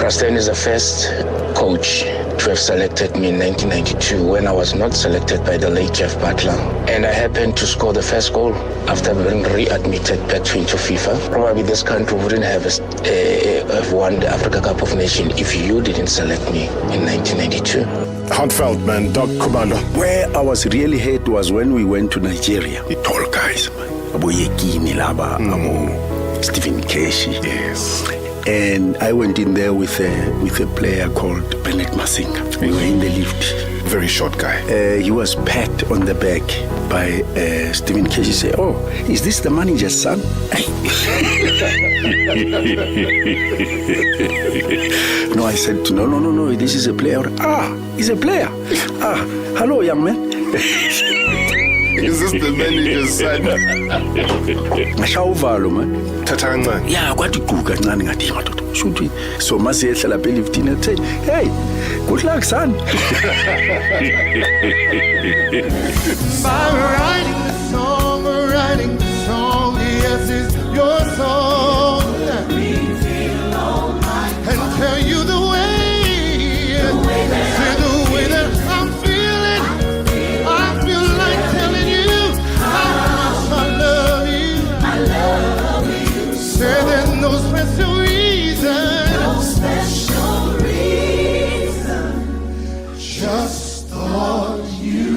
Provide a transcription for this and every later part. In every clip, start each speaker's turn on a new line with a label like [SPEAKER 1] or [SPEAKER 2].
[SPEAKER 1] Krastain is the first coach to have selected me in 1992 when I was not selected by the late Jeff Butler. And I happened to score the first goal after being readmitted back into FIFA. Probably this country wouldn't have won the Africa Cup of Nations if you didn't select me in 1992.
[SPEAKER 2] Heartfelt, man. Doug Kumalo.
[SPEAKER 3] Where I was really hurt was when we went to Nigeria. The tall guys, Abo Yekini Laba, Abo Stephen Keshi.
[SPEAKER 2] Yes.
[SPEAKER 3] And I went in there with a player called Bennett Masinga. We were in the lift.
[SPEAKER 2] Very short guy.
[SPEAKER 3] He was pat on the back by Stephen Keshi. He said, "Oh, is this the manager's son?" No, I said, no, this is a player. Ah, he's a player. Ah, hello, young man.
[SPEAKER 2] Is this the manager's son?
[SPEAKER 3] Ngashawuvalo man.
[SPEAKER 2] Tatanga.
[SPEAKER 3] Yeah, kwathi guga kancane ngathi madoda. Shuthi so mase ehlala phe liftini ethi, "Hey, good luck son."
[SPEAKER 4] Writing the song, yes, it's your song. And tell you the way that I'm feeling. I feel like telling you how much I love you. Say there's no special reason. Just thought you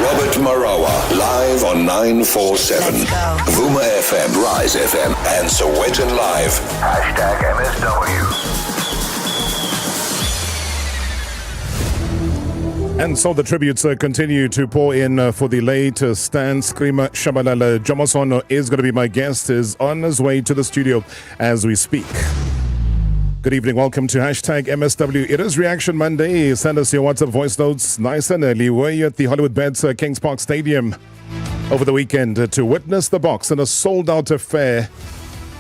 [SPEAKER 5] Robert Marawa, live on 947. Vuma FM, Rise FM, and Sowetan Live. #MSW.
[SPEAKER 6] And so the tributes continue to pour in for the late Stan Screamer Shabalala. Jomo Sono is going to be my guest, is on his way to the studio as we speak. Good evening, welcome to #MSW. It is Reaction Monday. Send us your WhatsApp voice notes nice and early. Were you at the Hollywood Bets Kings Park Stadium over the weekend to witness the box in a sold-out affair?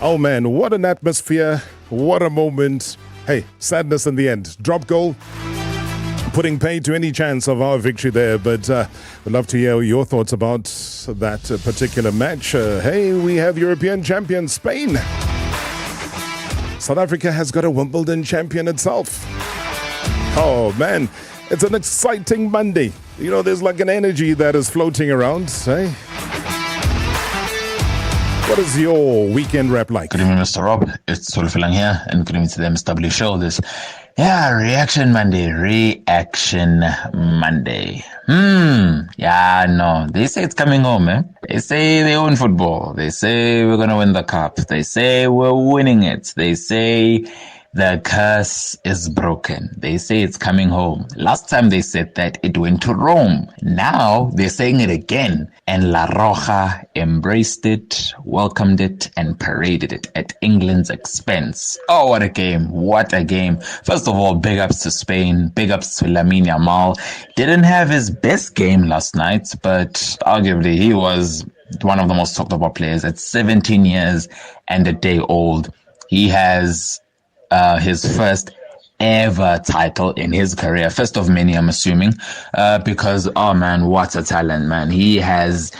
[SPEAKER 6] Oh man, what an atmosphere, what a moment. Hey, sadness in the end. Drop goal, putting pay to any chance of our victory there, but we'd love to hear your thoughts about that particular match. Hey, we have European champion Spain. South Africa has got a Wimbledon champion itself. Oh man, it's an exciting Monday. You know, there's like an energy that is floating around, hey? What is your weekend wrap like?
[SPEAKER 7] Good evening, Mr. Rob. It's Solfilang here, and good evening to the MSW show. Reaction Monday. Yeah, no. They say it's coming home, eh? They say they own football. They say we're going to win the cup. They say we're winning it. They say the curse is broken. They say it's coming home. Last time they said that it went to Rome. Now they're saying it again. And La Roja embraced it, welcomed it, and paraded it at England's expense. Oh, what a game. What a game. First of all, big ups to Spain. Big ups to Lamine Yamal. Didn't have his best game last night, but arguably he was one of the most talked about players at 17 years and a day old. He has his first ever title in his career, first of many, I'm assuming, because, oh man, what a talent, man. He has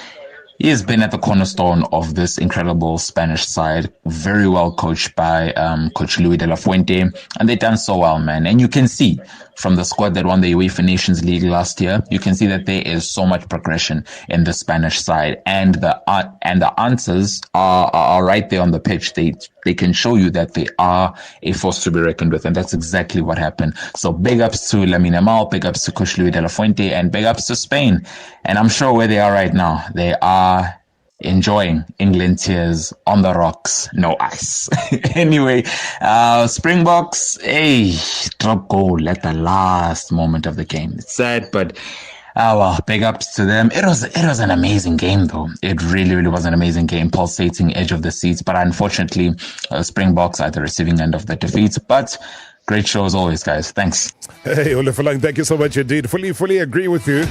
[SPEAKER 7] been at the cornerstone of this incredible Spanish side, very well coached by Coach Luis de la Fuente, and they've done so well, man. And you can see from the squad that won the UEFA Nations League last year, you can see that there is so much progression in the Spanish side, and the answers are right there on the pitch. They can show you that they are a force to be reckoned with, and that's exactly what happened. So big ups to Lamine Yamal, big ups to Coach Luis de la Fuente, and big ups to Spain. And I'm sure where they are right now, they are enjoying England tears on the rocks, no ice. Anyway, Springboks, drop goal at the last moment of the game. It's sad, but well, big ups to them. It was an amazing game, though. It really was an amazing game, pulsating edge of the seats. But unfortunately, Springboks are at the receiving end of the defeat. But great show as always, guys. Thanks.
[SPEAKER 6] Hey, Olifalang, thank you so much indeed. Fully agree with you.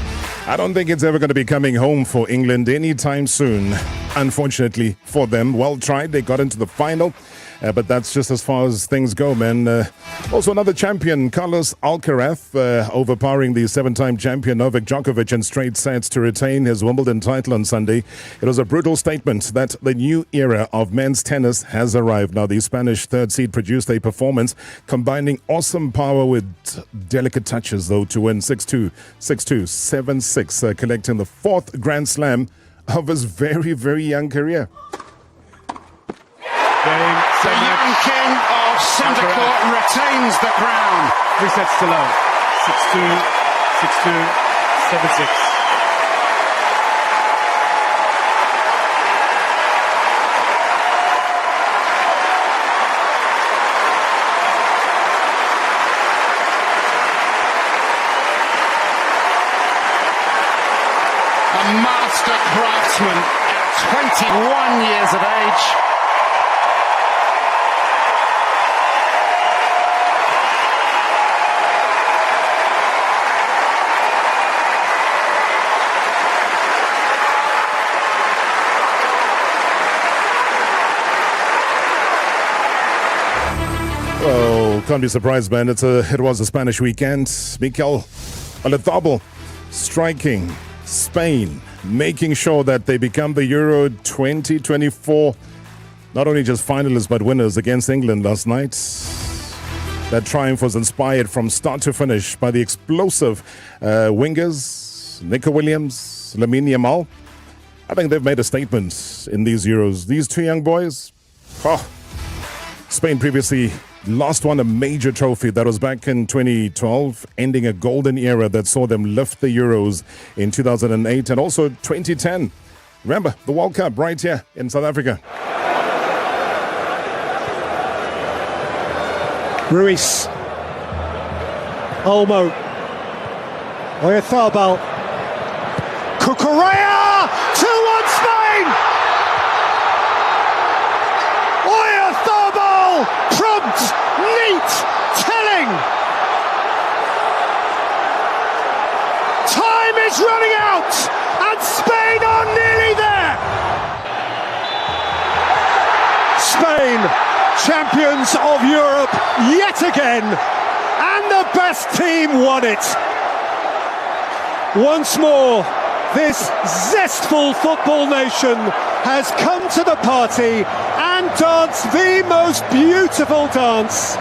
[SPEAKER 6] I don't think it's ever going to be coming home for England anytime soon, unfortunately for them. Well tried. They got into the final. But that's just as far as things go, man. Also, another champion, Carlos Alcaraz, overpowering the 7-time champion Novak Djokovic in straight sets to retain his Wimbledon title on Sunday. It was a brutal statement that the new era of men's tennis has arrived. Now, the Spanish third seed produced a performance combining awesome power with delicate touches, though, to win 6-2, 6-2, 7-6, collecting the 4th Grand Slam of his very, very young career.
[SPEAKER 8] The young king of centre court retains the crown.
[SPEAKER 9] 3 sets to love. 6-2, 6-2, 7-6.
[SPEAKER 8] A master craftsman at 21 years of age.
[SPEAKER 6] Oh, can't be surprised, man. It was a Spanish weekend. Mikel Oyarzabal striking Spain, making sure that they become the Euro 2024 not only just finalists but winners against England last night. That triumph was inspired from start to finish by the explosive wingers, Nico Williams, Lamine Yamal. I think they've made a statement in these Euros. These two young boys, Spain previously last won a major trophy. That was back in 2012, ending a golden era that saw them lift the Euros in 2008 and also 2010. Remember, the World Cup right here in South Africa.
[SPEAKER 9] Ruiz, Olmo, Oyarzabal, Cucurella, 2-1 Spain! Oyarzabal, prompt, neat, telling. Time is running out, and Spain are nearly there. Spain, champions of Europe yet again, and the best team won it. Once more, this zestful football nation has come to the party and danced the most beautiful dance.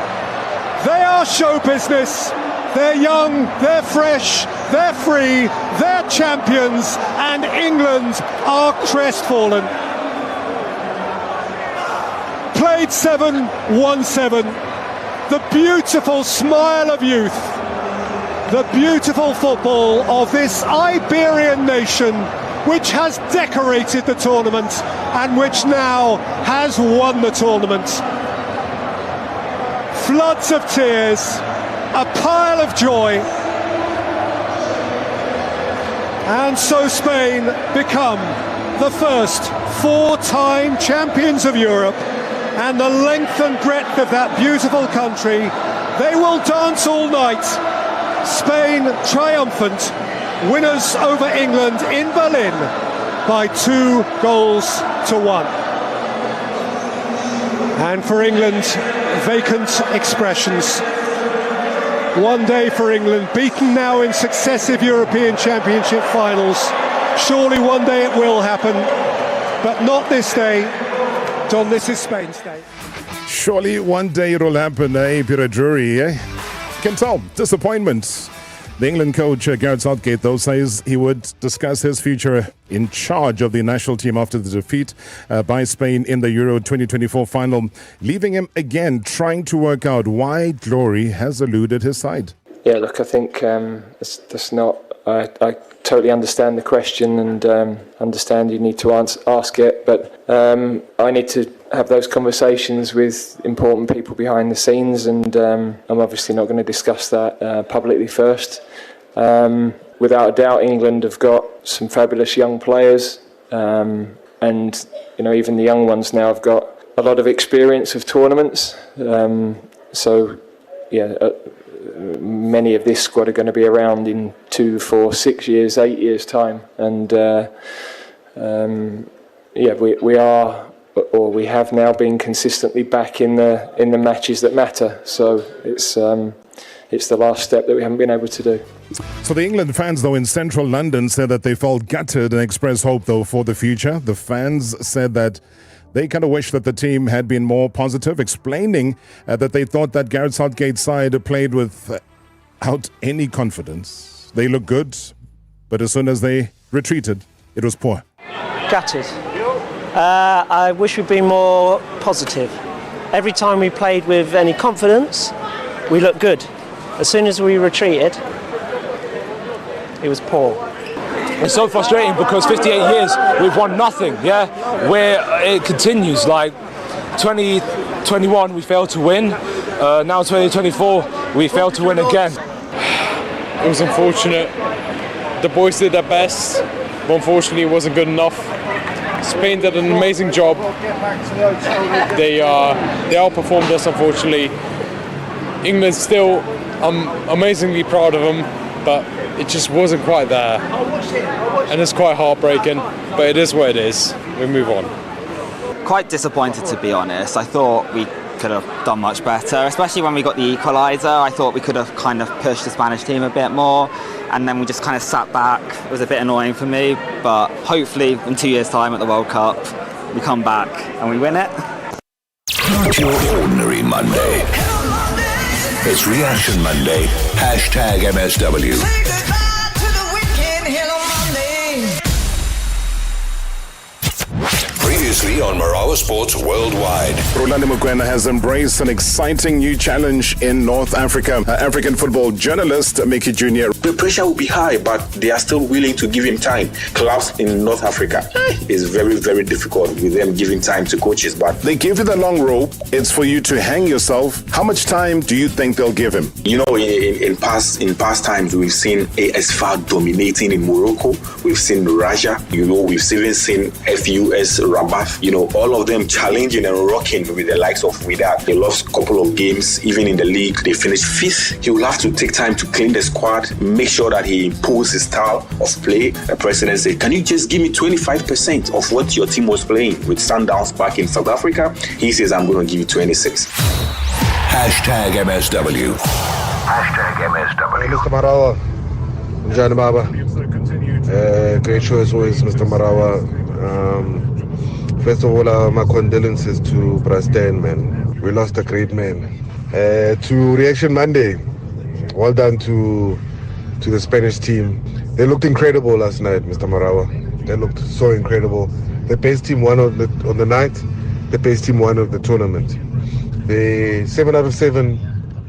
[SPEAKER 9] They are show business. They're young, they're fresh, they're free, they're champions, and England are crestfallen. Played 7, won 7. The beautiful smile of youth. The beautiful football of this Iberian nation, which has decorated the tournament and which now has won the tournament. Floods of tears, a pile of joy. And so Spain become the first 4-time champions of Europe, and the length and breadth of that beautiful country, they will dance all night. Spain triumphant, winners over England in Berlin by 2-1. And for England, vacant expressions. One day for England, beaten now in successive European Championship finals. Surely one day it will happen, but not this day. Don, this is Spain's day.
[SPEAKER 6] Surely one day it will happen, Peter Drury, Can tell, disappointment. The England coach, Gareth Southgate, though, says he would discuss his future in charge of the national team after the defeat by Spain in the Euro 2024 final, leaving him again trying to work out why glory has eluded his side.
[SPEAKER 10] Yeah, look, I think that's not... I totally understand the question and understand you need to ask it, but I need to have those conversations with important people behind the scenes, and I'm obviously not going to discuss that publicly first. Without a doubt, England have got some fabulous young players, and even the young ones now have got a lot of experience of tournaments. Many of this squad are going to be around in 2, 4, 6 years, 8 years' time, and we are or we have now been consistently back in the matches that matter. So it's the last step that we haven't been able to do.
[SPEAKER 6] So the England fans, though, in central London said that they felt gutted and expressed hope, though, for the future. The fans said that they kind of wish that the team had been more positive, explaining that they thought that Gareth Southgate's side played without any confidence. They looked good, but as soon as they retreated, it was poor.
[SPEAKER 11] Gutted. I wish we'd been more positive. Every time we played with any confidence, we looked good. As soon as we retreated, it was poor.
[SPEAKER 12] It's so frustrating because 58 years we've won nothing, yeah? Where it continues, like 2021 we failed to win, now 2024 we failed to win again.
[SPEAKER 13] It was unfortunate. The boys did their best, but unfortunately it wasn't good enough. Spain did an amazing job. They outperformed us, unfortunately. England still, I'm amazingly proud of them, but it just wasn't quite there. And it's quite heartbreaking, but it is what it is. We move on.
[SPEAKER 14] Quite disappointed, to be honest. I thought we could have done much better, especially when we got the equaliser. I thought we could have kind of pushed the Spanish team a bit more, and then we just kind of sat back. It was a bit annoying for me, but hopefully in 2 years' time at the World Cup, we come back and we win it.
[SPEAKER 5] Not your ordinary Monday. It's Reaction Monday. #MSW. Previously on Marawa Sports Worldwide.
[SPEAKER 6] Rulani Mokwena has embraced an exciting new challenge in North Africa. African football journalist Mickey Jr.
[SPEAKER 15] The pressure will be high, but they are still willing to give him time. Clubs in North Africa is very, very difficult with them giving time to coaches. But
[SPEAKER 6] they give you the long rope. It's for you to hang yourself. How much time do you think they'll give him?
[SPEAKER 15] You know, in past times, we've seen AS FAR dominating in Morocco. We've seen Raja. You know, we've even seen FUS Rabat. You know, all of them challenging and rocking with the likes of Wydad. They lost a couple of games, even in the league. They finished 5th. He will have to take time to clean the squad, make sure that he imposes his style of play. The president said, can you just give me 25% of what your team was playing with Sundowns back in South Africa? He says, I'm going to give you 26.
[SPEAKER 5] #MSW.
[SPEAKER 16] #MSW. Mr. Marawa, Njani Baba. Great show as always, Mr. Marawa. First of all, my condolences to Brastain, man. We lost a great man. To Reaction Monday, well done to the Spanish team. They looked incredible last night, Mr. Marawa. They looked so incredible. The best team won on the night. The best team won of the tournament. They 7 out of 7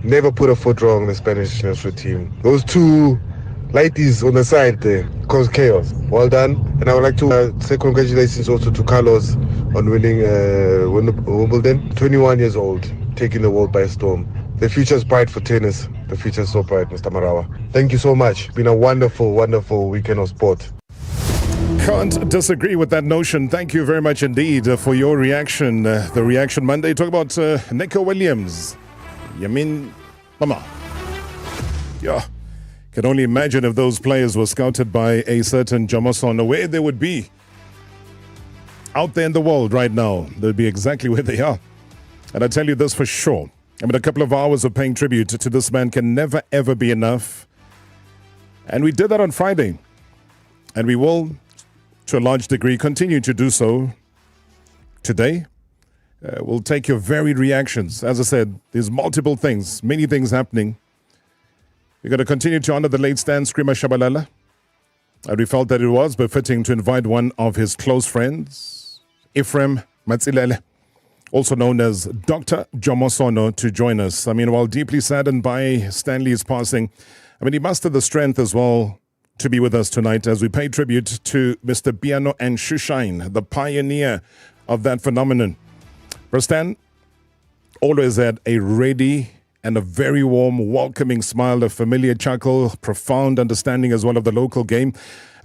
[SPEAKER 16] never put a foot wrong, the Spanish national team. Those two lighties on the side there caused chaos. Well done. And I would like to say congratulations also to Carlos on winning Wimbledon. 21 years old, taking the world by storm. The future is bright for tennis. The future is so bright, Mr. Marawa. Thank you so much. Been a wonderful, wonderful weekend of sport.
[SPEAKER 6] Can't disagree with that notion. Thank you very much indeed for your reaction. The Reaction Monday. Talk about Nico Williams. Yamin Mama. Yeah. Can only imagine if those players were scouted by a certain Jomo Sono, where they would be. Out there in the world right now, they'd be exactly where they are. And I tell you this for sure. I mean, a couple of hours of paying tribute to this man can never, ever be enough. And we did that on Friday. And we will, to a large degree, continue to do so today. We'll take your varied reactions. As I said, there's multiple things, many things happening. We're going to continue to honor the late stand screamer Shabalala. And we felt that it was befitting to invite one of his close friends, Ephraim Matsilele, also known as Dr. Jomo Sono, to join us. I mean, while deeply saddened by Stanley's passing, I mean, he mustered the strength as well to be with us tonight as we pay tribute to Mr. Piano and Shushine, the pioneer of that phenomenon. Stan always had a ready and a very warm, welcoming smile, a familiar chuckle, profound understanding as well of the local game,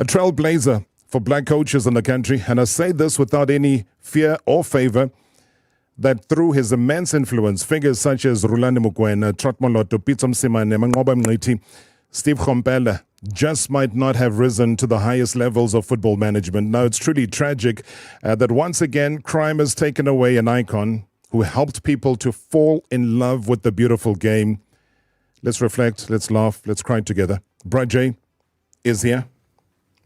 [SPEAKER 6] a trailblazer for black coaches in the country. And I say this without any fear or favor, that through his immense influence, figures such as Rulani Mokwena, Trotmoloto, Pitso Msimane, Mangoba Mngqithi, Steve Khompela, just might not have risen to the highest levels of football management. Now, it's truly tragic that once again, crime has taken away an icon who helped people to fall in love with the beautiful game. Let's reflect, let's laugh, let's cry together. Brad J is here.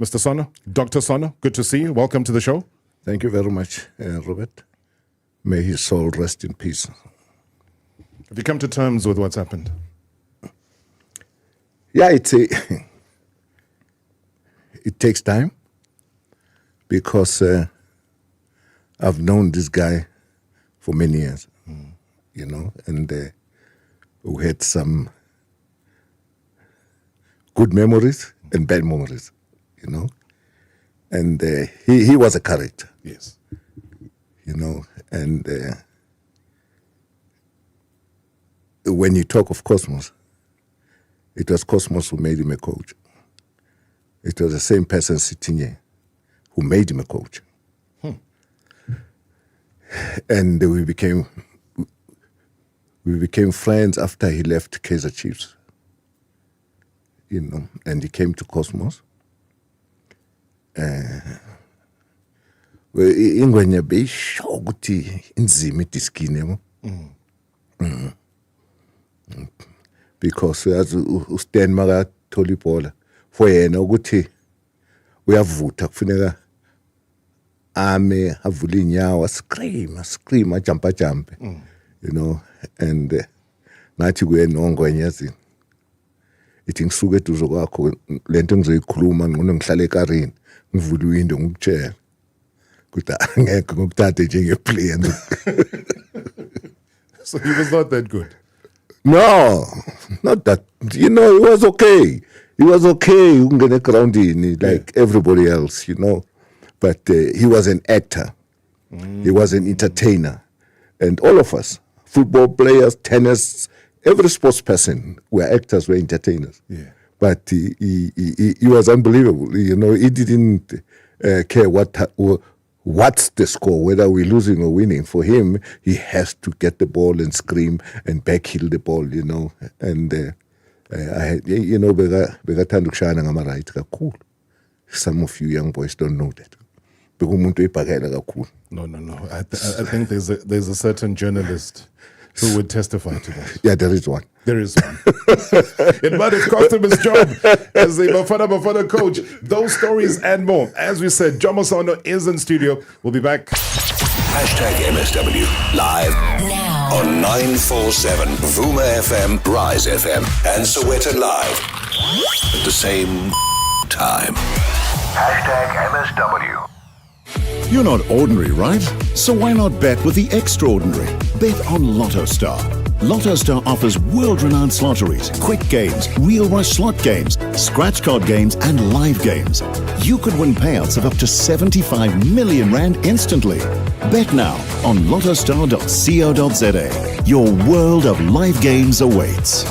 [SPEAKER 6] Mr. Sono, Dr. Sono, good to see you. Welcome to the show.
[SPEAKER 3] Thank you very much, Robert. May his soul rest in peace.
[SPEAKER 6] Have you come to terms with what's happened?
[SPEAKER 3] Yeah, it takes time because I've known this guy for many years, you know, and we had some good memories and bad memories, you know, and he was a character.
[SPEAKER 6] Yes.
[SPEAKER 3] You know, and when you talk of Cosmos, it was Cosmos who made him a coach. It was the same person sitting here who made him a coach. And we became friends after he left Kaizer Chiefs. You know, and he came to Cosmos. Ingwenya besho ukuthi inzima idiskini yabo. Because as uStan makathola ibhola for yena ukuthi uyavutha kufuneka ame avule inyawo scream ajump you know, and nathi kuyena ongwenya yazini ithi ngisuke eduze kwakho lento engizoyikhuluma ngcono ngihlale ekarini ngivule window ngikutshela ukuthi angeke ngokuthathe njengeplayer.
[SPEAKER 6] So he was not that good.
[SPEAKER 3] No, not that. You know, he was okay. He was okay. You can get a ground in like everybody else, you know. But he was an actor. He was an entertainer. And all of us, football players, tennis, every sports person, were actors, were entertainers.
[SPEAKER 6] Yeah.
[SPEAKER 3] But he was unbelievable. You know, he didn't care what's the score, whether we're losing or winning. For him, he has to get the ball and scream and backheel the ball, you know. And, you know, some of you young boys don't know that.
[SPEAKER 6] No. I think there's a certain journalist who would testify to that.
[SPEAKER 3] Yeah, there is one.
[SPEAKER 6] There is one. It might have cost him his job as the Bafana coach. Those stories and more. As we said, Jomo Sono is in studio. We'll be back.
[SPEAKER 5] #MSW live now on 947 Vuma FM, Rise FM, and Sowetan Live at the same time. #MSW.
[SPEAKER 17] You're not ordinary, right? So why not bet with the extraordinary? Bet on Lotto Star. Lotto Star offers world-renowned lotteries, quick games, real rush slot games, scratch card games, and live games. You could win payouts of up to 75 million rand instantly. Bet now on lottostar.co.za. Your world of live games awaits.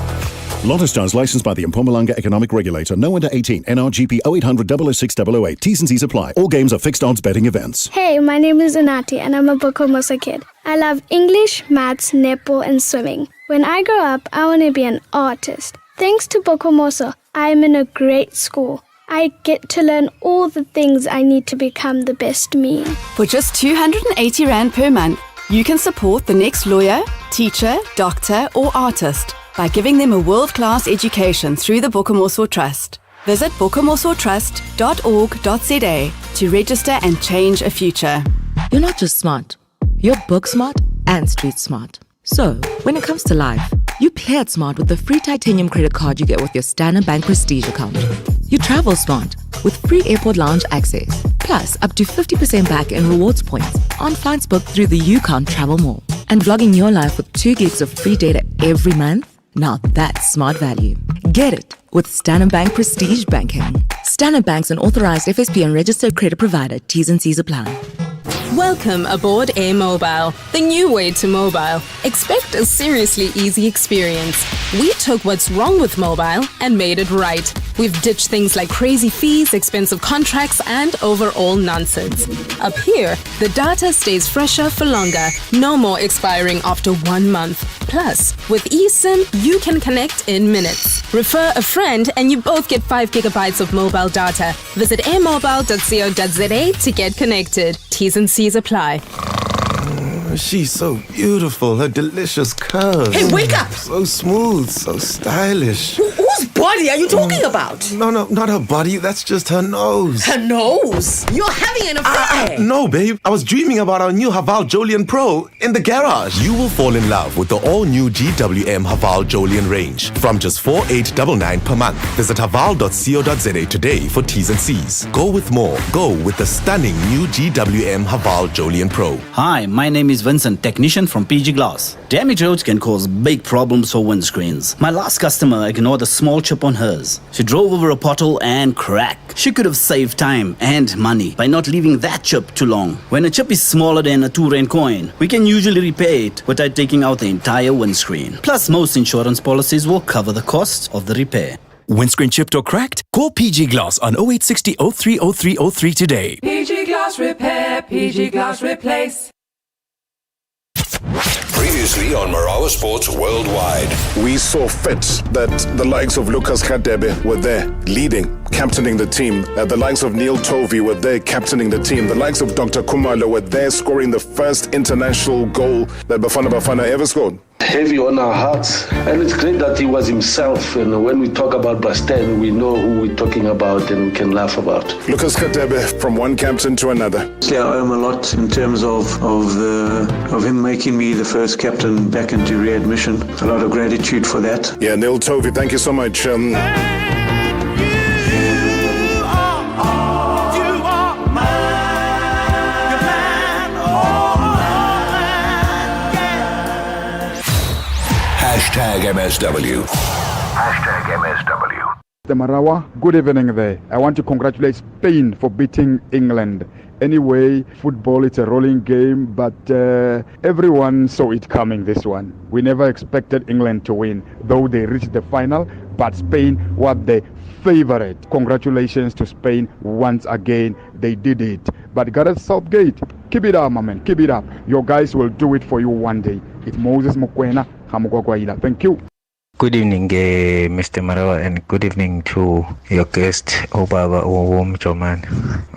[SPEAKER 17] Lotto Star is licensed by the Mpumalanga Economic Regulator. No under 18. NRGP 0800 006 008. T's and C's apply. All games are fixed odds betting events.
[SPEAKER 18] Hey, my name is Anati and I'm a Bokomoso kid. I love English, maths, netball and swimming. When I grow up, I want to be an artist. Thanks to Bokomoso, I am in a great school. I get to learn all the things I need to become the best me.
[SPEAKER 19] For just 280 Rand per month, you can support the next lawyer, teacher, doctor or artist by giving them a world-class education through the Bokomoso Trust. Visit bokomosotrust.org.za to register and change a future.
[SPEAKER 20] You're not just smart, you're book smart and street smart. So, when it comes to life, you play it smart with the free titanium credit card you get with your Standard Bank Prestige account. You travel smart with free airport lounge access, plus up to 50% back in rewards points on flights booked through the UConn Travel Mall. And vlogging your life with 2 gigs of free data every month? Now that's smart value. Get it with Standard Bank Prestige Banking. Standard Bank's an authorized FSP and registered credit provider. T's and C's apply.
[SPEAKER 21] Welcome aboard Air Mobile, the new way to mobile. Expect a seriously easy experience. We took what's wrong with mobile and made it right. We've ditched things like crazy fees, expensive contracts, and overall nonsense. Up here, the data stays fresher for longer. No more expiring after 1 month. Plus, with eSIM, you can connect in minutes. Refer a friend and you both get 5 gigabytes of mobile data. Visit airmobile.co.za to get connected. T's and C's apply.
[SPEAKER 1] She's so beautiful, her delicious curves.
[SPEAKER 22] Hey, wake up!
[SPEAKER 1] So smooth, so stylish.
[SPEAKER 22] Whose body are you talking about?
[SPEAKER 1] No, not her body, that's just her nose.
[SPEAKER 22] Her nose? You're having an affair!
[SPEAKER 1] No, babe, I was dreaming about our new Haval Jolian Pro in the garage.
[SPEAKER 23] You will fall in love with the all-new GWM Haval Jolian range from just $4,899 per month. Visit haval.co.za today for T's and C's. Go with more. Go with the stunning new GWM Haval Jolian Pro.
[SPEAKER 24] Hi, my name is Vincent, technician from PG Glass. Damaged roads can cause big problems for windscreens. My last customer ignored a small chip on hers. She drove over a pothole and cracked. She could have saved time and money by not leaving that chip too long. When a chip is smaller than a 2 Rand coin, we can usually repair it without taking out the entire windscreen. Plus, most insurance policies will cover the cost of the repair.
[SPEAKER 25] Windscreen chipped or cracked? Call PG Glass on 0860 030303 today.
[SPEAKER 26] PG Glass Repair, PG Glass Replace.
[SPEAKER 5] Previously on Marawa Sports Worldwide.
[SPEAKER 6] We saw fit that the likes of Lucas Radebe were there, leading, captaining the team. The likes of Neil Tovey were there, captaining the team. The likes of Dr. Kumalo were there, scoring the first international goal that Bafana ever scored.
[SPEAKER 27] Heavy on our hearts, and it's great that he was himself. And when we talk about Basten, we know who we're talking about and we can laugh about.
[SPEAKER 6] Lucas Radebe, from one captain to another.
[SPEAKER 28] Yeah, I owe him a lot in terms of him making me the first captain back into readmission. A lot of gratitude for that.
[SPEAKER 6] Yeah, Neil Tovey, thank you so much.
[SPEAKER 5] #MSW. #MSW.
[SPEAKER 29] Mr. Marawa, good evening there. I want to congratulate Spain for beating England. Anyway, football is a rolling game, but everyone saw it coming, this one. We never expected England to win, though they reached the final, but Spain was the favorite. Congratulations to Spain once again. They did it. But Gareth Southgate, keep it up, my man. Keep it up. Your guys will do it for you one day. It's Moses Mokwena. Thank you.
[SPEAKER 30] Good evening, Mr. Marawa, and good evening to your guest, Obaba Joman,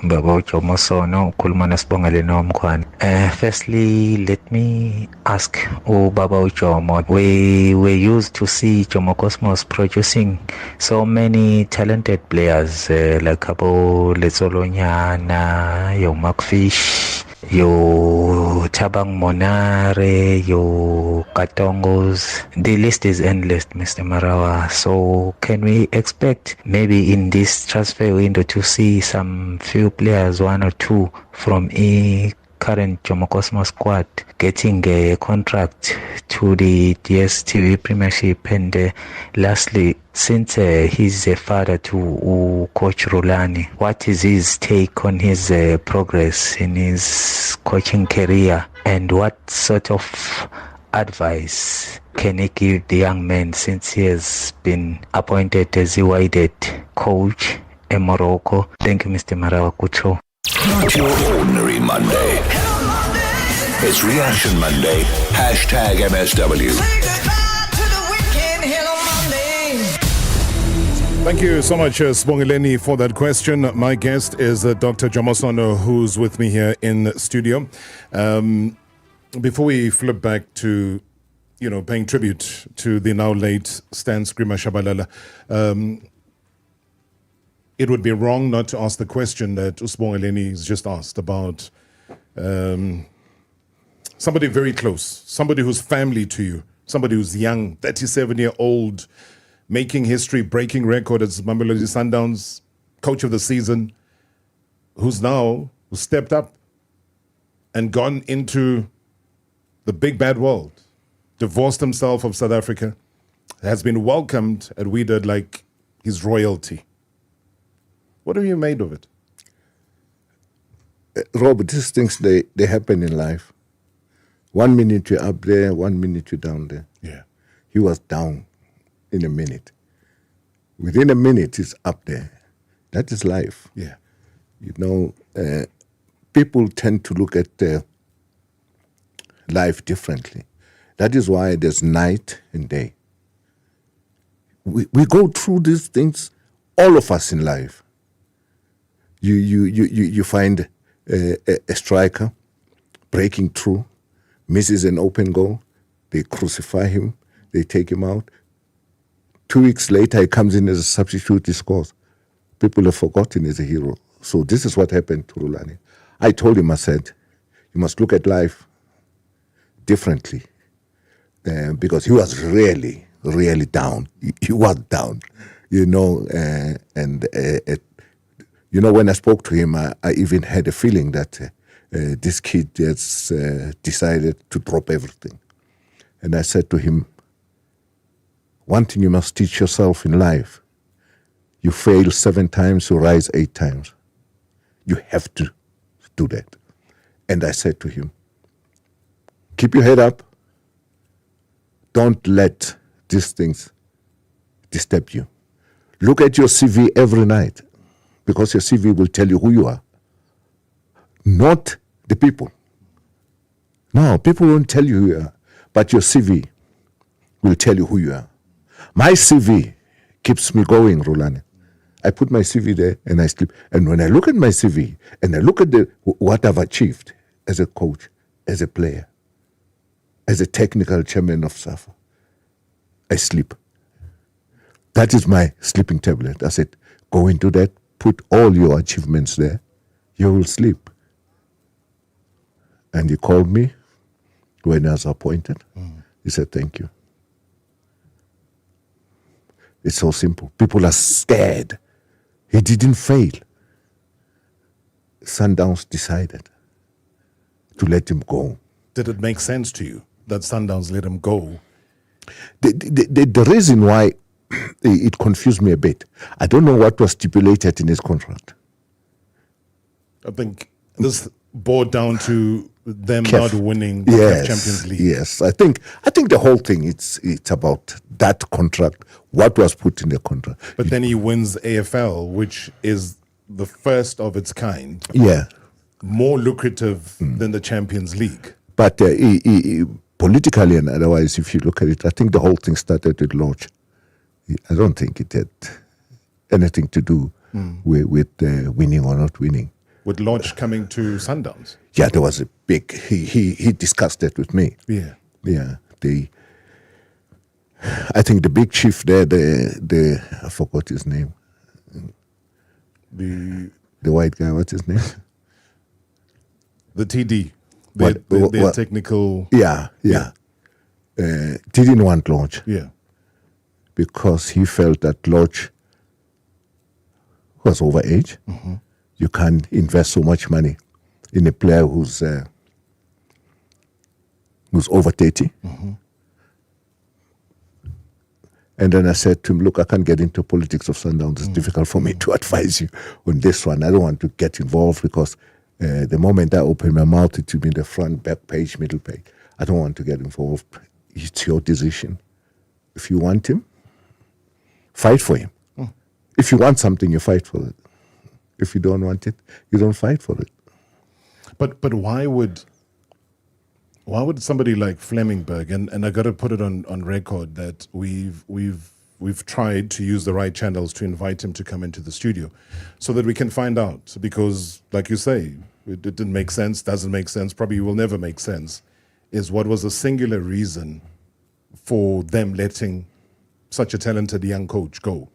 [SPEAKER 30] Baba Jomo Sono, Kulmanas Bongaleno Mkwan. Firstly, let me ask Obaba Jomo. We were used to see Jomo Cosmos producing so many talented players like Abo Lezolonyana, Yo Macfish, Yo Tabang Monare, Yo Katongos. The list is endless, Mr. Marawa. So can we expect maybe in this transfer window to see some few players, 1 or 2 from a current Jomo Cosmos squad getting a contract to the DSTV Premiership? And lastly, since he's a father to Coach Rulani, what is his take on his progress in his coaching career, and what sort of advice can he give the young man since he has been appointed as the wide coach in Morocco? Thank you, Mr. Marawa. Kucho.
[SPEAKER 5] Not your ordinary Monday. It's Reaction Monday. #MSW.
[SPEAKER 6] Thank you so much, Sbongileni, for that question. My guest is Dr. Jomo Sono, who's with me here in the studio. Before we flip back to, paying tribute to the now late Stan Screamer Shabalala, it would be wrong not to ask the question that Usbongileni has just asked about somebody very close, somebody who's family to you, somebody who's young, 37-year-old, making history, breaking record as Mamelodi Sundowns coach of the season, who stepped up and gone into the big bad world, divorced himself of South Africa, has been welcomed at Wydad like his royalty. What have you made of it?
[SPEAKER 3] Robert, these things, they happen in life. 1 minute you're up there, 1 minute you're down there.
[SPEAKER 6] Yeah.
[SPEAKER 3] He was down in a minute. Within a minute, he's up there. That is life.
[SPEAKER 6] Yeah.
[SPEAKER 3] People tend to look at life differently. That is why there's night and day. we go through these things, all of us in life. You find a striker breaking through, misses an open goal, they crucify him, they take him out. 2 weeks later, he comes in as a substitute, he scores. People have forgotten he's a hero. So this is what happened to Rulani. I told him, I said, you must look at life differently. Because he was really, really down. He was down, you know. When I spoke to him, I even had a feeling that this kid has decided to drop everything. And I said to him, one thing you must teach yourself in life, you fail 7 times, you rise 8 times. You have to do that. And I said to him, keep your head up. Don't let these things disturb you. Look at your CV every night, because your CV will tell you who you are, not the people. No, people won't tell you who you are, but your CV will tell you who you are. My CV keeps me going, Rulani. I put my CV there and I sleep. And when I look at my CV and I look at what I've achieved as a coach, as a player, as a technical chairman of SAFA, I sleep. That is my sleeping tablet. I said, go into that, put all your achievements there, you will sleep. And he called me when I was appointed. He said, thank you. It's so simple. People are scared. He didn't fail. Sundowns decided to let him go.
[SPEAKER 6] Did it make sense to you that Sundowns let him go?
[SPEAKER 3] The reason why it confused me a bit, I don't know what was stipulated in his contract.
[SPEAKER 6] I think this boiled down to them not winning the Champions League.
[SPEAKER 3] Yes, I think the whole thing it's about that contract, what was put in the contract.
[SPEAKER 6] But then he wins AFL, which is the first of its kind.
[SPEAKER 3] Yeah,
[SPEAKER 6] more lucrative than the Champions League.
[SPEAKER 3] But politically and otherwise, if you look at it, I think the whole thing started with Lodge. I don't think it had anything to do with winning or not winning.
[SPEAKER 6] With Lodge coming to Sundowns?
[SPEAKER 3] Yeah, there was a big, he discussed that with me.
[SPEAKER 6] Yeah.
[SPEAKER 3] Yeah. I think the big chief there, I forgot his name. The white guy, what's his name?
[SPEAKER 6] The TD. Their technical...
[SPEAKER 3] Yeah. Didn't want Lodge.
[SPEAKER 6] Yeah.
[SPEAKER 3] Because he felt that Lodge was over age.
[SPEAKER 6] Mm-hmm.
[SPEAKER 3] You can't invest so much money in a player who's over 30.
[SPEAKER 6] Mm-hmm.
[SPEAKER 3] And then I said to him, look, I can't get into politics of Sundowns. It's difficult for me to advise you on this one. I don't want to get involved because the moment I open my mouth, it will be the front, back page, middle page. I don't want to get involved. It's your decision. If you want him, fight for him. If you want something, you fight for it. If you don't want it, you don't fight for it.
[SPEAKER 6] But why would somebody like Flemingberg, and I got to put it on record that we've tried to use the right channels to invite him to come into the studio so that we can find out, because like you say, it didn't make sense, doesn't make sense, probably will never make sense, is what was a singular reason for them letting such a talented young coach go?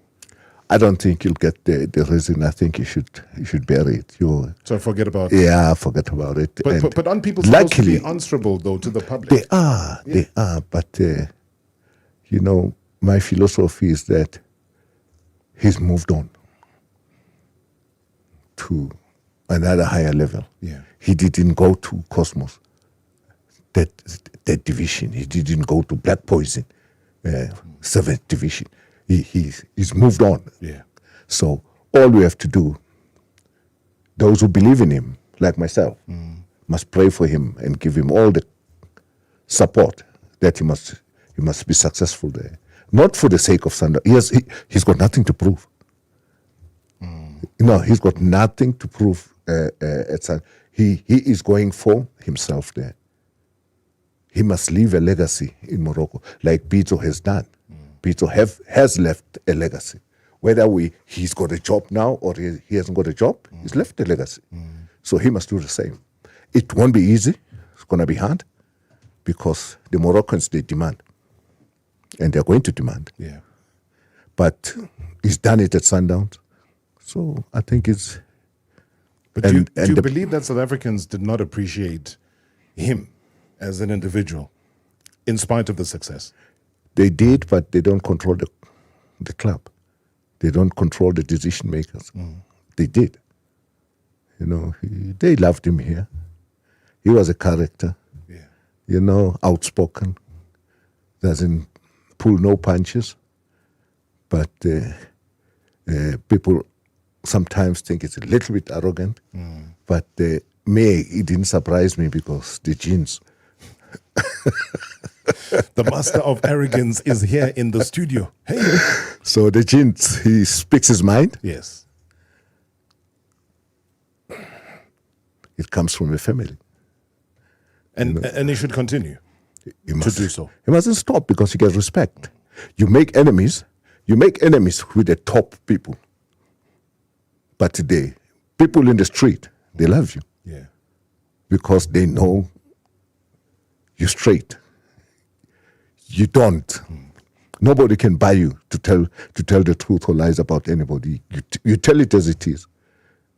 [SPEAKER 3] I don't think you'll get the reason. I think you should bury it.
[SPEAKER 6] So forget about it.
[SPEAKER 3] Yeah, forget about it.
[SPEAKER 6] But aren't people supposed to be answerable, though, to the public?
[SPEAKER 3] They are. But, my philosophy is that he's moved on to another higher level.
[SPEAKER 6] Yeah.
[SPEAKER 3] He didn't go to Cosmos, that division. He didn't go to Black Poison, 7th division. He's moved on.
[SPEAKER 6] Yeah.
[SPEAKER 3] So all we have to do, those who believe in him, like myself, must pray for him and give him all the support that he must be successful there. Not for the sake of Sundowns. He's got nothing to prove. No, he's got nothing to prove at Sundowns. He is going for himself there. He must leave a legacy in Morocco, like Beto has done. Peter has left a legacy. Whether he's got a job now or he hasn't got a job, he's left a legacy. So he must do the same. It won't be easy. It's going to be hard because the Moroccans, they demand. And they're going to demand.
[SPEAKER 6] Yeah.
[SPEAKER 3] But he's done it at Sundowns. So I think it's...
[SPEAKER 6] But do you believe that South Africans did not appreciate him as an individual in spite of the success?
[SPEAKER 3] They did, but they don't control the club. They don't control the decision makers. They did. You know, they loved him here. He was a character.
[SPEAKER 6] Yeah.
[SPEAKER 3] You know, outspoken. Doesn't pull no punches. But people sometimes think it's a little bit arrogant. But it didn't surprise me because the genes.
[SPEAKER 6] The master of arrogance is here in the studio. Hey.
[SPEAKER 3] So the genes, he speaks his mind.
[SPEAKER 6] Yes.
[SPEAKER 3] It comes from a family.
[SPEAKER 6] And he should continue to do so.
[SPEAKER 3] He mustn't stop because he gets respect. You make enemies with the top people. But today, people in the street, they love you.
[SPEAKER 6] Yeah.
[SPEAKER 3] Because they know you're straight. You don't. Nobody can buy you to tell the truth or lies about anybody. You tell it as it is.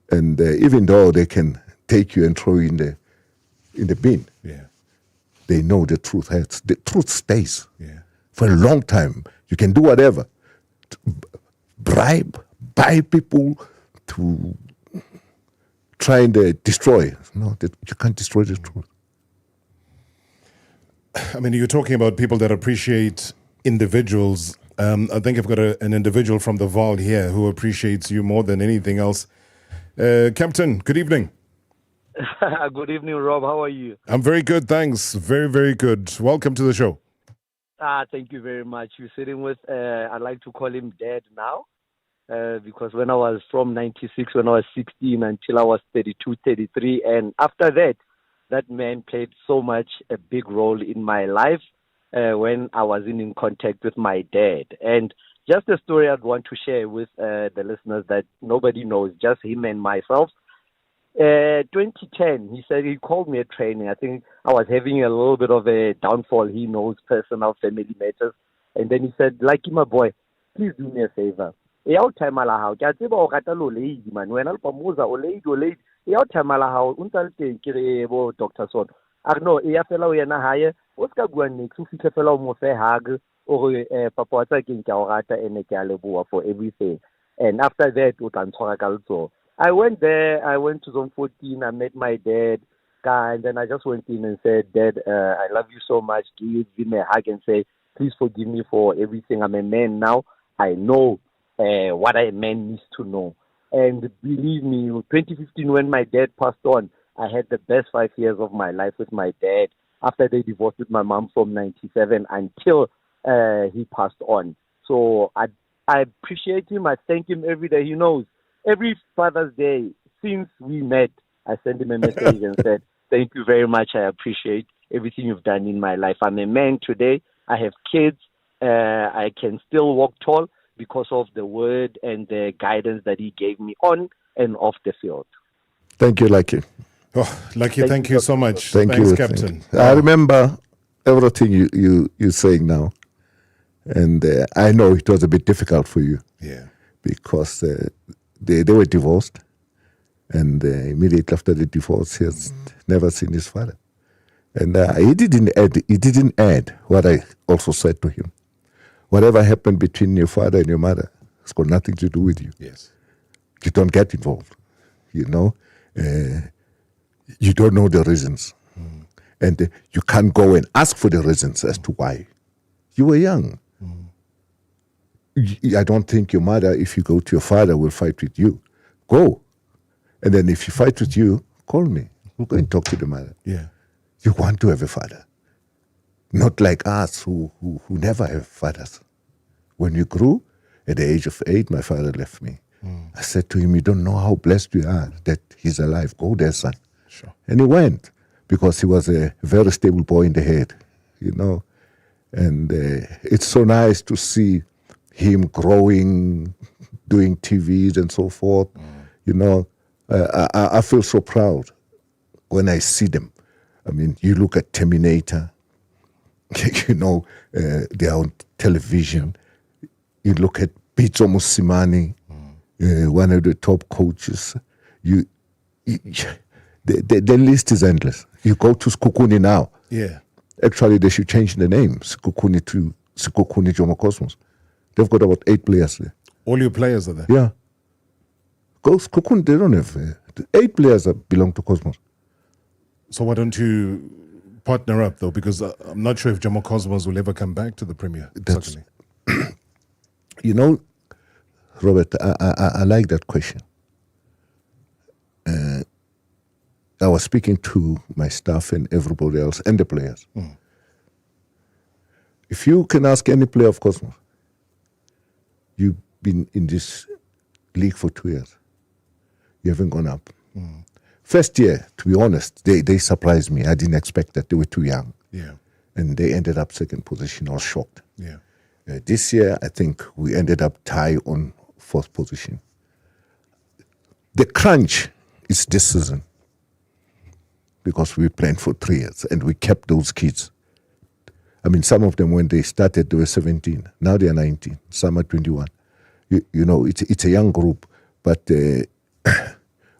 [SPEAKER 3] And even though they can take you and throw you in the bin, they know the truth. The truth stays for a long time. You can do whatever. Buy people to try and destroy. No, you can't destroy the truth.
[SPEAKER 6] I mean, you're talking about people that appreciate individuals. I think I've got an individual from the Vaal here who appreciates you more than anything else. Captain, good evening.
[SPEAKER 2] Good evening, Rob. How are you?
[SPEAKER 6] I'm very good, thanks. Very, very good. Welcome to the show.
[SPEAKER 2] Thank you very much. You're sitting with, I like to call him Dad now, because when I was from 96, when I was 16 until I was 32, 33, and after that man played so much a big role in my life when I was in contact with my dad. And just a story I'd want to share with the listeners that nobody knows, just him and myself. 2010, he said he called me at training. I think I was having a little bit of a downfall. He knows personal family matters. And then he said, like my boy, please do me a favor. Time man. Time Dr. Son. No, fellow yana higher. What's going next? If fellow mo say hag or papa taking Kaurata and Kalebua for everything. And after that, also. I went there. I went to zone 14. I met my dad. And then I just went in and said, Dad, I love you so much. Give him a hug and say, please forgive me for everything. I'm a man now. I know what a man needs to know. And believe me, 2015, when my dad passed on, I had the best 5 years of my life with my dad after they divorced with my mom from 97 until he passed on. So I appreciate him. I thank him every day. He knows. Every Father's Day since we met, I sent him a message and said, thank you very much. I appreciate everything you've done in my life. I'm a man today. I have kids. I can still walk tall because of the word and the guidance that he gave me on and off the field.
[SPEAKER 3] Thank you, Lucky.
[SPEAKER 6] Oh, Lucky, thank you so much.
[SPEAKER 3] Thanks,
[SPEAKER 6] Captain.
[SPEAKER 3] I remember everything you're saying now. And I know it was a bit difficult for you.
[SPEAKER 6] Yeah.
[SPEAKER 3] Because they were divorced. And immediately after the divorce, he has never seen his father. And he didn't add what I also said to him. Whatever happened between your father and your mother, it's got nothing to do with you.
[SPEAKER 6] Yes.
[SPEAKER 3] You don't get involved. You know, you don't know the reasons. And you can't go and ask for the reasons as to why. You were young. I don't think your mother, if you go to your father, will fight with you. Go. And then if you fight with you, call me. We'll go and talk to the mother.
[SPEAKER 6] Yeah.
[SPEAKER 3] You want to have a father. Not like us who never have fathers. When we grew, at the age of 8, my father left me. I said to him, you don't know how blessed we are that he's alive. Go there, son.
[SPEAKER 6] Sure.
[SPEAKER 3] And he went because he was a very stable boy in the head, you know. And it's so nice to see him growing, doing TVs and so forth. You know, I feel so proud when I see them. I mean, you look at Terminator, you know, they're on television. You look at Jomo Sono, one of the top coaches. The list is endless. You go to Sekhukhune now.
[SPEAKER 6] Yeah.
[SPEAKER 3] Actually, they should change the name, Sekhukhune to Sekhukhune Jomo Cosmos. They've got about 8 players there.
[SPEAKER 6] All your players are there?
[SPEAKER 3] Yeah. Go Sekhukhune, they don't have 8 players that belong to Cosmos.
[SPEAKER 6] So why don't you partner up, though? Because I'm not sure if Jomo Cosmos will ever come back to the Premier. Suddenly.
[SPEAKER 3] You know, Robert, I like that question. I was speaking to my staff and everybody else and the players. If you can ask any player of Cosmos, you've been in this league for 2 years. You haven't gone up. First year, to be honest, they surprised me. I didn't expect that. They were too young.
[SPEAKER 6] Yeah.
[SPEAKER 3] And they ended up second position. I was shocked.
[SPEAKER 6] Yeah.
[SPEAKER 3] This year, I think we ended up tie on 4th position. The crunch is this season because we played for 3 years and we kept those kids. I mean, some of them, when they started, they were 17. Now they are 19. Some are 21. You know, it's a young group, but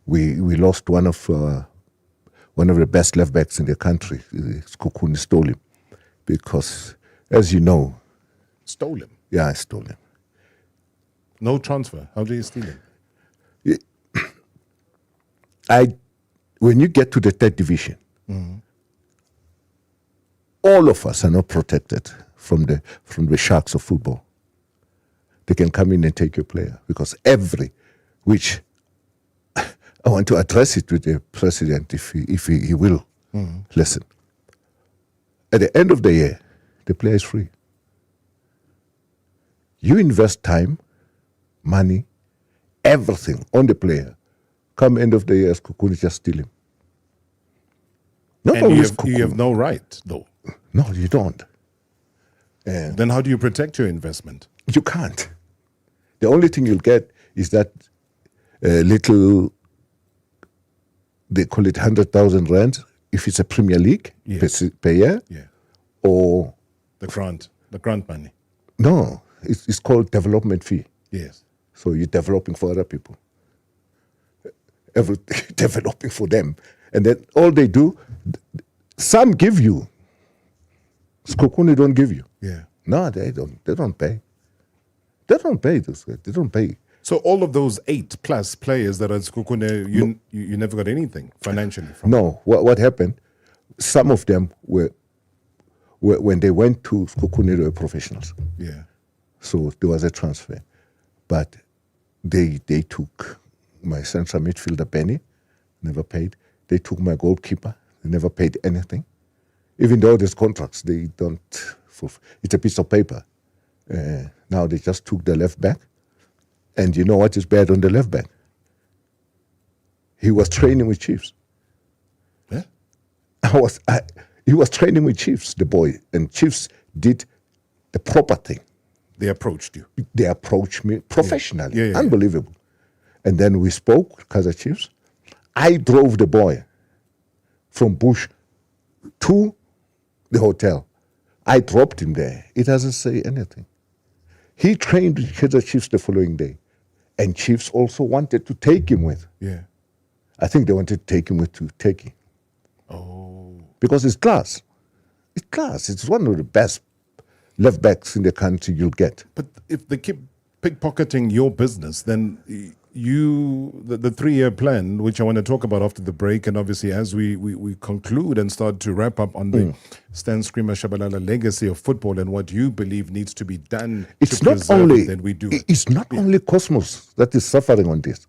[SPEAKER 3] we lost one of the best left backs in the country. Sekhukhune stole him because, as you know,
[SPEAKER 6] Stole him?
[SPEAKER 3] Yeah, I stole him.
[SPEAKER 6] No transfer. How do you steal him?
[SPEAKER 3] When you get to the 3rd division, all of us are not protected from the sharks of football. They can come in and take your player because which I want to address it with the president if he will listen. At the end of the year, the player is free. You invest time, money, everything on the player. Come end of the year, Sekhukhune just steal him. Not
[SPEAKER 6] and
[SPEAKER 3] always
[SPEAKER 6] you have no right, though.
[SPEAKER 3] No, you don't.
[SPEAKER 6] Then how do you protect your investment?
[SPEAKER 3] You can't. The only thing you'll get is that little, they call it 100,000 rand, if it's a Premier League per year.
[SPEAKER 6] Yeah.
[SPEAKER 3] Or
[SPEAKER 6] the grant money.
[SPEAKER 3] No, it's called development fee.
[SPEAKER 6] Yes.
[SPEAKER 3] So you're developing for other people. Developing for them. And then all they do, some give you. Sekhukhune don't give you.
[SPEAKER 6] Yeah.
[SPEAKER 3] No, they don't pay. They don't pay this. They don't pay.
[SPEAKER 6] So all of those 8+ players that are at Sekhukhune, you never got anything financially from?
[SPEAKER 3] No. What happened? Some of them were when they went to Sekhukhune, they were professionals.
[SPEAKER 6] Yeah.
[SPEAKER 3] So there was a transfer, but they took my central midfielder Benny, never paid. They took my goalkeeper, they never paid anything. Even though there's contracts, they don't. It's a piece of paper. Now they just took the left back, and you know what is bad on the left back? He was training with Chiefs.
[SPEAKER 6] Yeah.
[SPEAKER 3] He was training with Chiefs, the boy, and Chiefs did the proper thing.
[SPEAKER 6] They approached you.
[SPEAKER 3] They approached me professionally.
[SPEAKER 6] Yeah.
[SPEAKER 3] Unbelievable. And then we spoke, Kaizer Chiefs. I drove the boy from Bush to the hotel. I dropped him there. It doesn't say anything. He trained with Kaizer Chiefs the following day. And Chiefs also wanted to take him with.
[SPEAKER 6] Yeah.
[SPEAKER 3] I think they wanted to take him with to Turkey.
[SPEAKER 6] Oh.
[SPEAKER 3] Because it's class. It's class. It's one of the best left backs in the country you'll get.
[SPEAKER 6] But if they keep pickpocketing your business, then the 3-year plan, which I want to talk about after the break, and obviously as we conclude and start to wrap up on the Stan Screamer Shabalala legacy of football and what you believe needs to be done to preserve it, then we do it.
[SPEAKER 3] It's not only Cosmos that is suffering on this.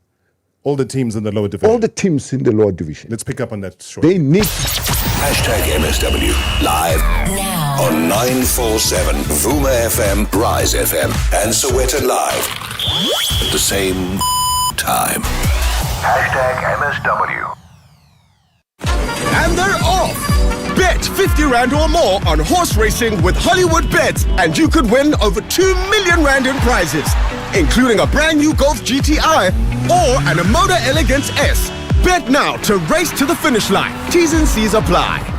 [SPEAKER 6] All the teams in the lower division.
[SPEAKER 3] All the teams in the lower division.
[SPEAKER 6] Let's pick up on that shortly.
[SPEAKER 3] They need...
[SPEAKER 5] #MSW live now on 947 Vuma FM, Rise FM, and Sowetan Live at the same time. #MSW.
[SPEAKER 4] And they're off. Bet 50 Rand or more on horse racing with Hollywood Bets, and you could win over 2 million Rand in prizes, including a brand new Golf GTI or an Amoda Elegance S. Bet now to race to the finish line. T's and C's apply.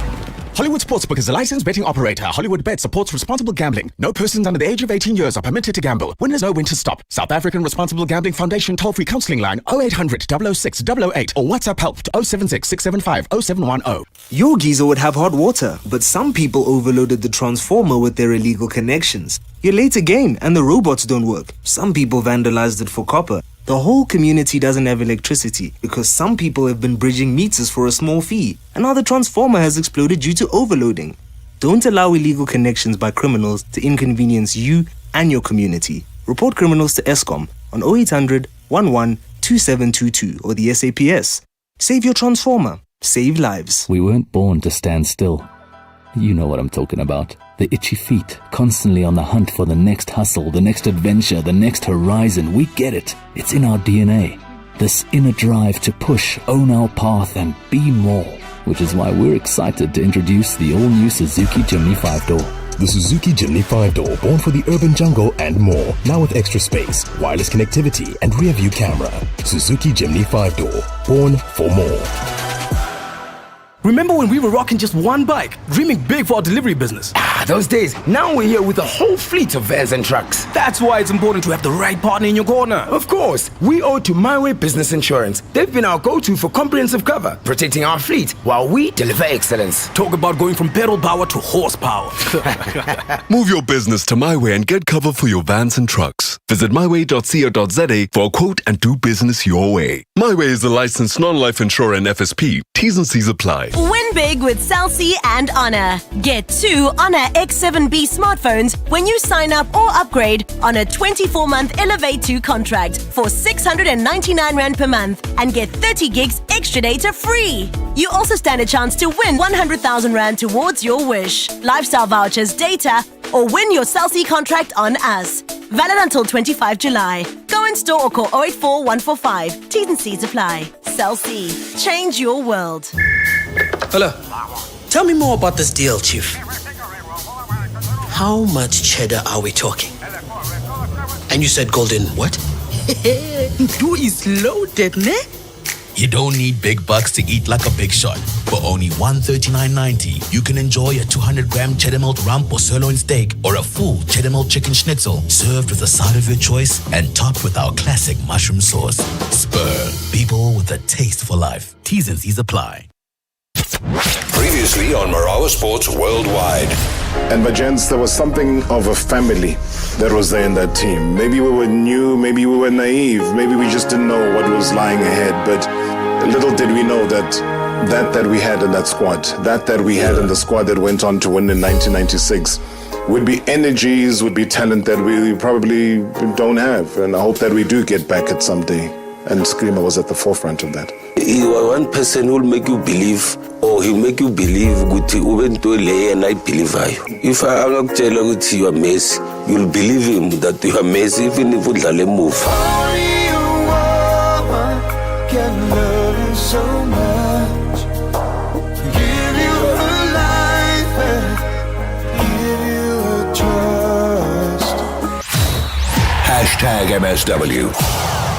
[SPEAKER 25] Hollywood Sportsbook is a licensed betting operator. Hollywood Bet supports responsible gambling. No persons under the age of 18 years are permitted to gamble. Winners know when to stop. South African Responsible Gambling Foundation toll-free counseling line 0800 006 008 or WhatsApp help to 076 675 0710.
[SPEAKER 7] Your geyser would have hot water, but some people overloaded the transformer with their illegal connections. You're late again and the robots don't work. Some people vandalized it for copper. The whole community doesn't have electricity because some people have been bridging meters for a small fee, and now the transformer has exploded due to overloading. Don't allow illegal connections by criminals to inconvenience you and your community. Report criminals to ESCOM on 0800 11 2722 or the SAPS. Save your transformer. Save lives.
[SPEAKER 25] We weren't born to stand still. You know what I'm talking about. The itchy feet, constantly on the hunt for the next hustle, the next adventure, the next horizon. We get it. It's in our DNA. This inner drive to push, own our path, and be more. Which is why we're excited to introduce the all-new Suzuki Jimny 5-Door.
[SPEAKER 8] The Suzuki Jimny 5-Door, born for the urban jungle and more. Now with extra space, wireless connectivity, and rear-view camera. Suzuki Jimny 5-Door, born for more.
[SPEAKER 25] Remember when we were rocking just one bike, dreaming big for our delivery business?
[SPEAKER 9] Those days. Now we're here with a whole fleet of vans and trucks.
[SPEAKER 25] That's why it's important to have the right partner in your corner.
[SPEAKER 9] Of course, we owe to My Way Business Insurance. They've been our go-to for comprehensive cover, protecting our fleet while we deliver excellence.
[SPEAKER 25] Talk about going from pedal power to horsepower.
[SPEAKER 10] Move your business to My Way and get cover for your vans and trucks. Visit myway.co.za for a quote and do business your way. My Way is a licensed non-life insurer and FSP. T's and C's apply.
[SPEAKER 11] Win big with Cell C and Honor. Get 2 Honor X7B smartphones when you sign up or upgrade on a 24-month Elevate 2 contract for 699 Rand per month and get 30 gigs extra data free. You also stand a chance to win 100,000 Rand towards your wish, lifestyle vouchers, data, or win your Cell C contract on us. Valid until 25 July. Go in store or call 084 145. T's and C's apply. Cell C. Change your world.
[SPEAKER 12] Hello. Tell me more about this deal, Chief. How much cheddar are we talking? And you said golden what?
[SPEAKER 13] Who is loaded, ne?
[SPEAKER 14] You don't need big bucks to eat like a big shot. For only $139.90, you can enjoy a 200-gram cheddar melt rump or sirloin steak or a full cheddar melt chicken schnitzel served with a side of your choice and topped with our classic mushroom sauce. Spur, people with a taste for life. T's and C's apply.
[SPEAKER 5] Previously on Marawa Sports Worldwide.
[SPEAKER 15] And by gents, there was something of a family that was there in that team. Maybe we were new, maybe we were naive, maybe we just didn't know what was lying ahead. But little did we know that we had in that squad, that we had in the squad that went on to win in 1996, would be energies, would be talent that we probably don't have. And I hope that we do get back at some day. And Screamer was at the forefront of that.
[SPEAKER 27] You are one person who will make you believe, or he'll make you believe and I believe you. If I'm not telling you you are Messi, you'll believe him that you are Messi even if you don't move.
[SPEAKER 31] Only a woman can love you so much, give you her life and give you a trust.
[SPEAKER 5] #MSW.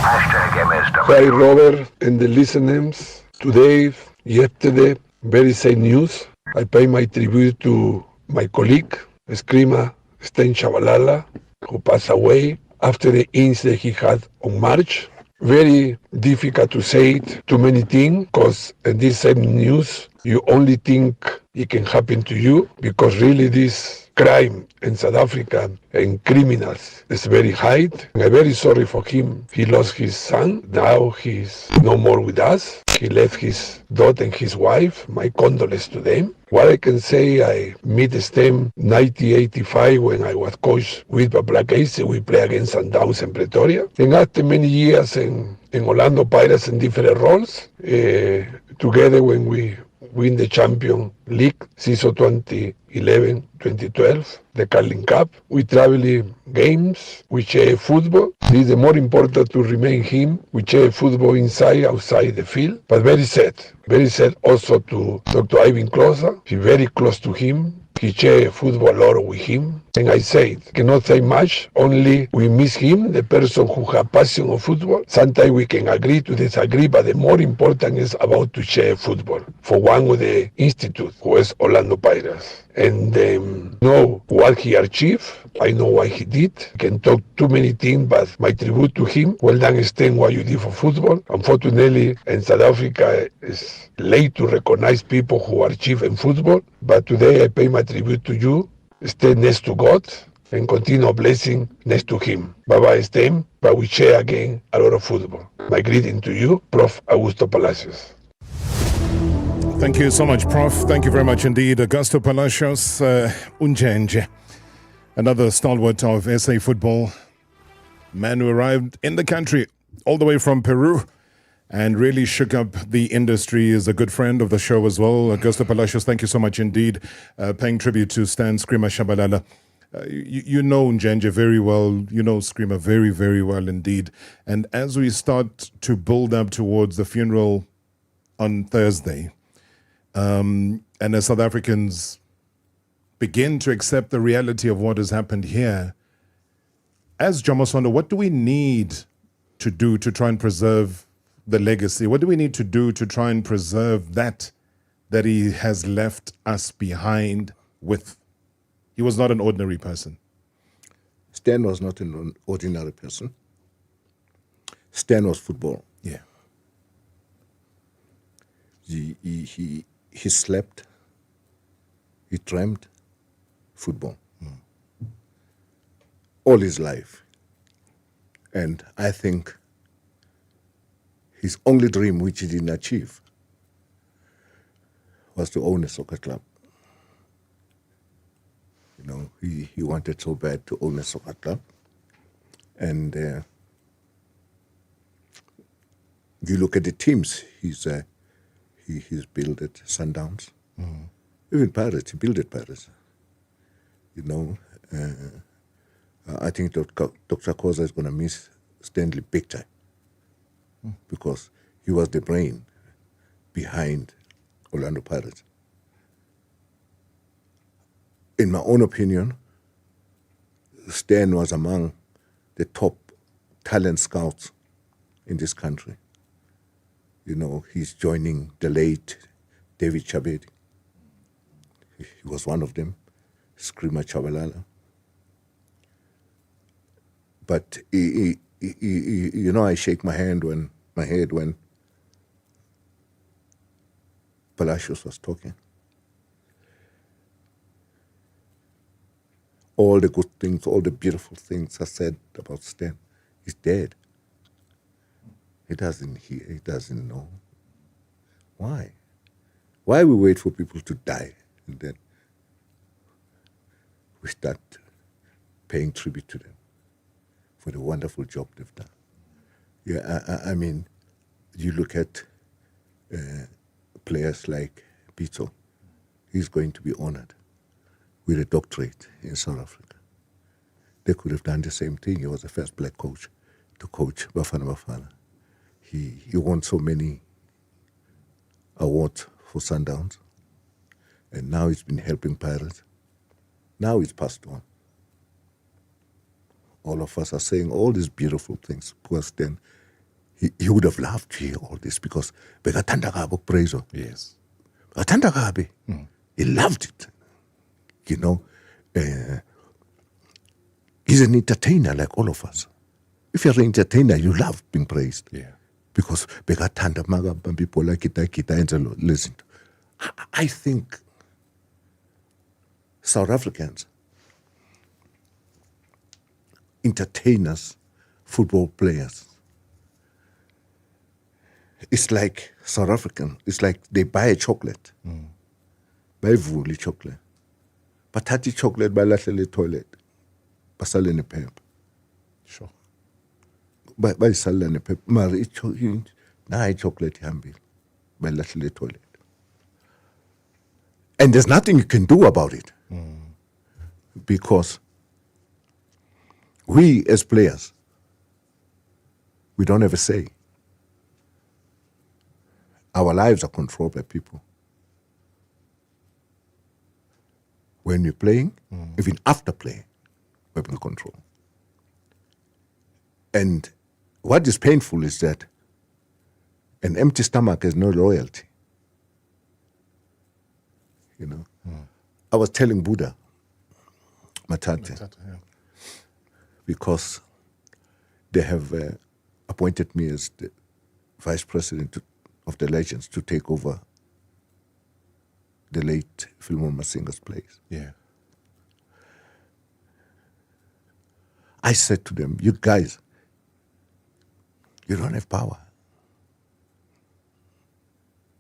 [SPEAKER 16] Hi Robert and the listeners. Today, yesterday, very sad news. I pay my tribute to my colleague, Screamer Sten Shabalala, who passed away after the incident he had on March. Very difficult to say it, too many things, because in this same news, you only think it can happen to you, because really this crime in South Africa and criminals is very high. And I'm very sorry for him. He lost his son. Now he's no more with us. He left his daughter and his wife. My condolences to them. What I can say, I met Stem 1985 when I was coach with Black Ace. We play against Sundowns in Pretoria. And after many years in Orlando Pirates in different roles, together when we
[SPEAKER 1] win the Champion League, season 2011-2012, the Carling Cup. We travel games, we share football. This is the more important to remain him. We share football inside, outside the field. But very sad also to Dr. Ivan closer. He's very close to him. He share football a lot with him. And I said, cannot say much, only we miss him, the person who has passion of football. Sometimes we can agree to disagree, but the more important is about to share football. For one of the institute, who is Orlando Pirates. And know what he achieved. I know what he did. I can talk too many things, but my tribute to him. Well done, Sten, what you did for football. Unfortunately, in South Africa, it's late to recognize people who achieve in football. But today, I pay my tribute to you. Stay next to God and continue blessing next to him. Bye-bye, Sten. But we share again a lot of football. My greeting to you, Prof. Augusto Palacios.
[SPEAKER 6] Thank you so much, Prof. Thank you very much indeed. Augusto Palacios, Unjenje, another stalwart of SA football, man who arrived in the country all the way from Peru and really shook up the industry, is a good friend of the show as well. Augusto Palacios, thank you so much indeed. Paying tribute to Stan Screamer Shabalala. You know Unjenje very well. You know Screamer very, very well indeed. And as we start to build up towards the funeral on Thursday, and as South Africans begin to accept the reality of what has happened here, as Jomo Sono, what do we need to do to try and preserve the legacy? What do we need to do to try and preserve that he has left us behind with? He was not an ordinary person.
[SPEAKER 3] Stan was not an ordinary person. Stan was football.
[SPEAKER 6] Yeah.
[SPEAKER 3] He slept, he dreamt football all his life. And I think his only dream, which he didn't achieve, was to own a soccer club. You know, he wanted so bad to own a soccer club. And you look at the teams he's built at Sundowns. Even Pirates, he built at Pirates. You know, I think Dr. Koza is going to miss Stanley big time because he was the brain behind Orlando Pirates. In my own opinion, Stan was among the top talent scouts in this country. You know, he's joining the late David Chabedi. He was one of them, Screamer Shabalala. But you know, I shake my head when Palacios was talking. All the good things, all the beautiful things I said about Stan, he's dead. He doesn't hear, he doesn't know. Why? Why we wait for people to die and then we start paying tribute to them for the wonderful job they've done? Yeah, I mean, you look at players like Pito, he's going to be honored with a doctorate in South Africa. They could have done the same thing. He was the first black coach to coach Bafana Bafana. He won so many awards for Sundowns, and now he's been helping Pirates. Now he's passed on. All of us are saying all these beautiful things. Because then he would have loved to hear all this because Begatanda Gabo praise.
[SPEAKER 6] Yes.
[SPEAKER 3] Begatanda Gabe. He loved it. You know, he's an entertainer like all of us. If you're an entertainer, you love being praised.
[SPEAKER 6] Yeah.
[SPEAKER 3] Because Begatanda Maga people like kita and listen. I think South Africans, entertainers, football players, it's like South African. It's like they buy a chocolate, buy vuli chocolate, patati chocolate, buy lahle toilet, basale ne pep.
[SPEAKER 6] Sure.
[SPEAKER 3] Buy sale ne pep. Mari na chocolate hambi, buy lahle toilet. And there's nothing you can do about it. Because we as players, we don't have a say. Our lives are controlled by people. When we're playing, even after playing, we have no control. And what is painful is that an empty stomach has no loyalty. You know, I was telling Buddha, Matate, because they have appointed me as the vice president of the Legends to take over the late Philemon Masinga's place.
[SPEAKER 6] Yeah.
[SPEAKER 3] I said to them, you guys, you don't have power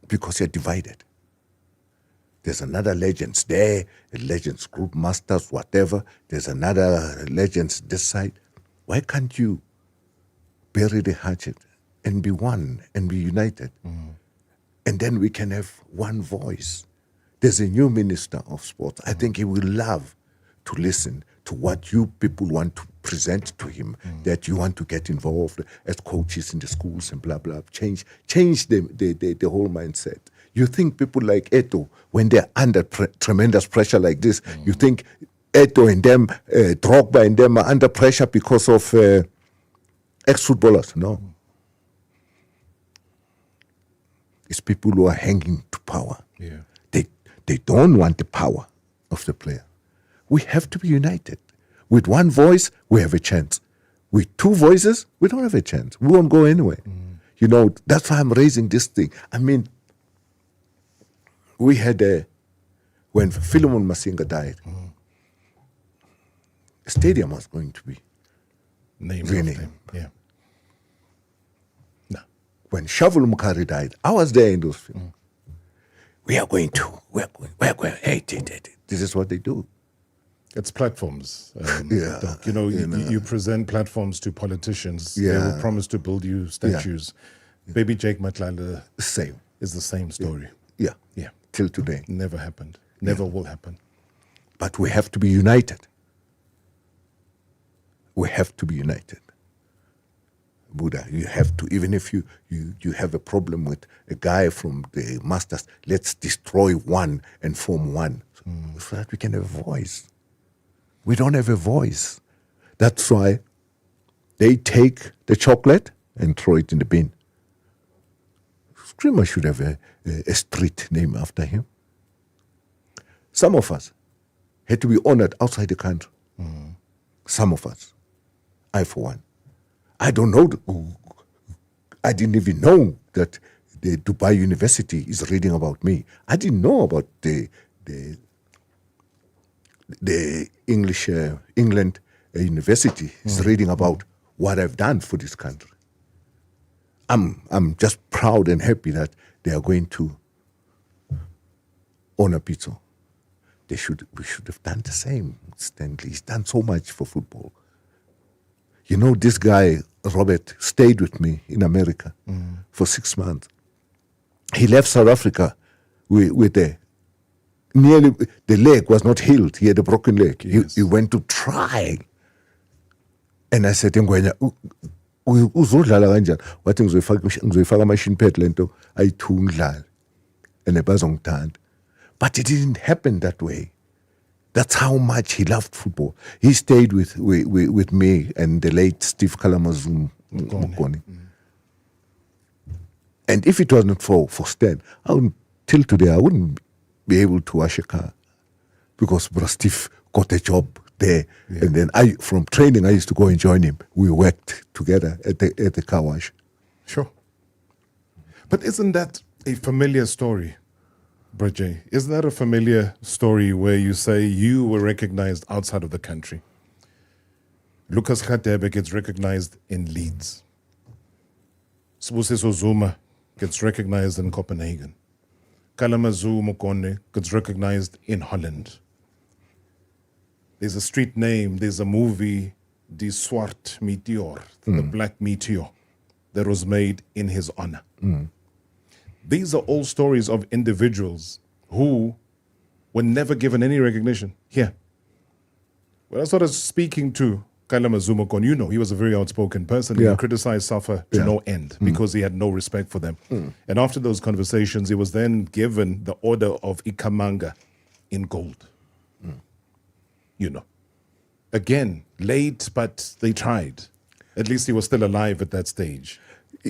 [SPEAKER 3] because you're divided. There's another Legends there, a Legends group, masters, whatever. There's another Legends this side. Why can't you bury the hatchet and be one and be united? And then we can have one voice. There's a new minister of sports. I think he will love to listen to what you people want to present to him, that you want to get involved as coaches in the schools and blah, blah. Change the whole mindset. You think people like Eto, when they're under tremendous pressure like this, you think Eto and them, Drogba and them are under pressure because of ex-footballers? No. It's people who are hanging to power.
[SPEAKER 6] Yeah.
[SPEAKER 3] They don't want the power of the player. We have to be united. With one voice, we have a chance. With two voices, we don't have a chance. We won't go anywhere. You know, that's why I'm raising this thing. I mean, we had when Philemon Masinga died, a stadium was going to be renamed.
[SPEAKER 6] Yeah. No.
[SPEAKER 3] When Shavul Mukari died, I was there in those films. We're going, hey, this is what they do.
[SPEAKER 6] It's platforms. Doc. You know, you present platforms to politicians. They will promise to build you statues. Baby Jake Matlala
[SPEAKER 3] same
[SPEAKER 6] is the same story.
[SPEAKER 3] Yeah. Till today.
[SPEAKER 6] Never happened. Never will happen.
[SPEAKER 3] But we have to be united. We have to be united. Buddha, you have to, even if you have a problem with a guy from the masters, let's destroy one and form one so that we can have a voice. We don't have a voice. That's why they take the chocolate and throw it in the bin. Screamer should have a street name after him. Some of us had to be honored outside the country. Some of us. I, for one. I don't know. I didn't even know that the Dubai University is reading about me. I didn't know about the English England University is reading about what I've done for this country. I'm just proud and happy that they are going to honor Pizzo. We should have done the same. Stanley, he's done so much for football. You know, this guy, Robert, stayed with me in America for 6 months. He left South Africa with the leg was not healed. He had a broken leg. Yes. He went to try. And I said, Ngwenya, uzodlala kanjani? Wathi ngizoyifaka ama-shin pad lento ayi-2 ngidlala. And bazongithanda. But it didn't happen that way. That's how much he loved football. He stayed with me and the late Steve Kalamazoo Mokoni. And if it was not for Stan, till today I wouldn't be able to wash a car because Bro Steve got a job there. Yeah. And then from training, I used to go and join him. We worked together at the car wash.
[SPEAKER 6] Sure. But isn't that a familiar story? Brajay, isn't that a familiar story where you say you were recognized outside of the country? Lucas Radebe gets recognized in Leeds. Sibusiso Zuma gets recognized in Copenhagen. Kalamazoo Mokone gets recognized in Holland. There's a street name, there's a movie, Die Swart Meteor, the Black Meteor, that was made in his honor. These are all stories of individuals who were never given any recognition here. When I started speaking to Kaila Mazumokon, you know, he was a very outspoken person.
[SPEAKER 3] Yeah.
[SPEAKER 6] He criticized SAFA to no end because he had no respect for them. And after those conversations, he was then given the order of Ikamanga in gold. You know. Again, late, but they tried. At least he was still alive at that stage.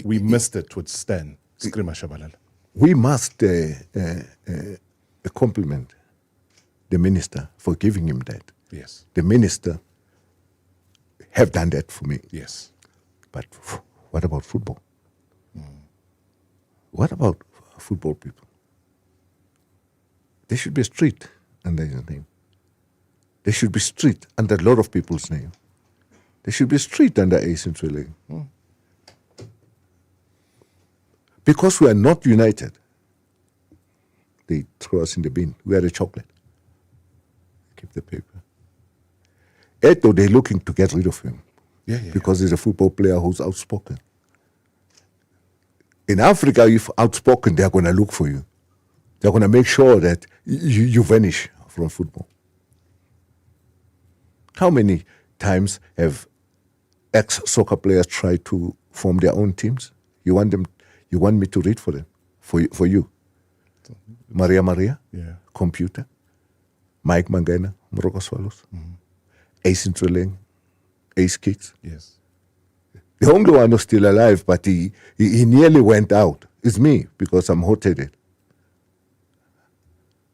[SPEAKER 6] We missed it with Stan Skrima Shabalala.
[SPEAKER 3] We must compliment the minister for giving him that.
[SPEAKER 6] Yes.
[SPEAKER 3] The minister have done that for me.
[SPEAKER 6] Yes.
[SPEAKER 3] But what about football? What about football people? There should be a street under his name. There should be street under a lot of people's name. There should be a street under Ace and Twilling. Because we are not united, they throw us in the bin. We are the chocolate. Keep the paper. Eto, they're looking to get rid of him. Because he's a football player who's outspoken. In Africa, if outspoken, they're going to look for you. They're going to make sure that you vanish from football. How many times have ex-soccer players tried to form their own teams? You want me to read for them, for you? Maria, Computer, Mike Mangena, Morocco Swallows, Ace Intruling, Ace Kicks.
[SPEAKER 6] Yes.
[SPEAKER 3] The only one who's still alive, but he nearly went out, is me, because I'm hot-headed.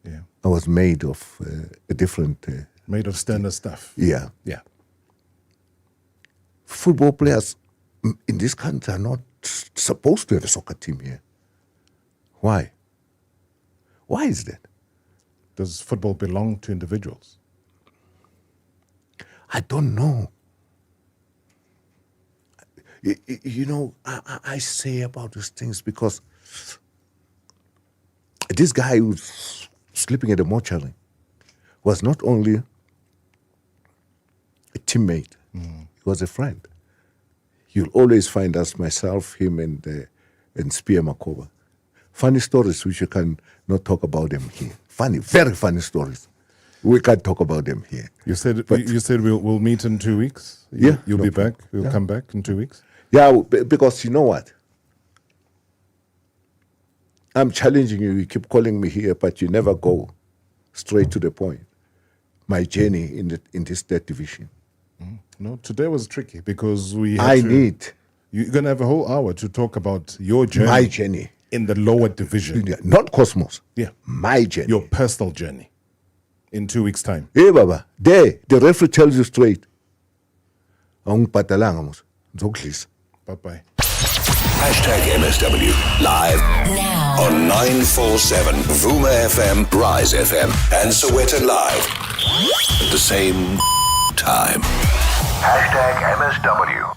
[SPEAKER 6] Yeah.
[SPEAKER 3] I was made of a different...
[SPEAKER 6] made of standard stuff.
[SPEAKER 3] Yeah.
[SPEAKER 6] Yeah.
[SPEAKER 3] Football players in this country are not supposed to have a soccer team here. Why? Why is that?
[SPEAKER 6] Does football belong to individuals?
[SPEAKER 3] I don't know. You know, I say about these things because this guy who's sleeping at the mortuary was not only a teammate, he was a friend. You'll always find us, myself, him, and Spear Makoba. Funny stories which you can not talk about them here. Funny, very funny stories. We can't talk about them here.
[SPEAKER 6] You said we'll meet in 2 weeks? You'll be back? You'll come back in 2 weeks?
[SPEAKER 3] Yeah, because you know what? I'm challenging you. You keep calling me here, but you never go straight to the point. My journey in this third division.
[SPEAKER 6] No, today was tricky because we
[SPEAKER 3] I
[SPEAKER 6] had
[SPEAKER 3] need...
[SPEAKER 6] You're going to have a whole hour to talk about your journey.
[SPEAKER 3] My journey.
[SPEAKER 6] In the lower division.
[SPEAKER 3] Yeah, not Cosmos.
[SPEAKER 6] Yeah.
[SPEAKER 3] My journey.
[SPEAKER 6] Your personal journey. In 2 weeks' time.
[SPEAKER 3] Hey, Baba. There, the referee tells you straight. Bye-bye.
[SPEAKER 5] #MSW live now on 947 Vuma FM, Rise FM, and Soweto Live at the same time. #MSW.